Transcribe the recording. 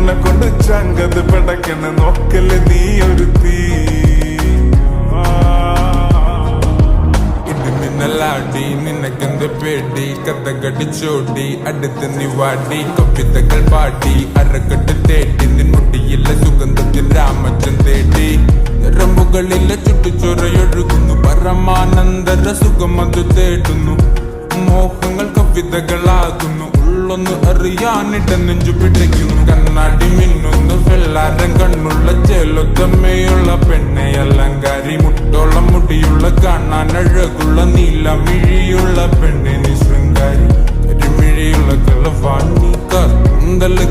മോനെ കൊണ്ട് ചങ്കത് പടക്കണ നോക്കല് നീ ഒരു തീ ഇടിമിന്നലാടി നിനക്കെന്ത് പേടി കഥ കടിച്ചോടി അടുത്ത് നീ വാടി കവിതകൾ പാടി അരക്കെട്ട് തേടി നിൻമുടിയില്ല സുഗന്ധത്തിൽ രാമച്ചൻ തേടി ഞരമ്പുകളിലെ ചുട്ടുചൊറയൊഴുകുന്നു പരമാനന്ദര സുഖം അത് തേടുന്നു മോഹങ്ങൾ കവിതകളാകുന്നു ഉള്ളൊന്ന് അറിയാനിട നെഞ്ചു പിടിക്കുന്നു കണ്ണാടി മിന്നുന്നു വെള്ളാരം കണ്ണുള്ള ചേലൊത്തമ്മയുള്ള പെണ്ണെ അലങ്കാരി മുട്ടോളം മുടിയുള്ള കാണാൻ അഴകുള്ള നീലമിഴിയുള്ള പെണ്ണെ നീ ശൃംഗാരി കരിമിഴിയുള്ള കളവാണി കന്തല്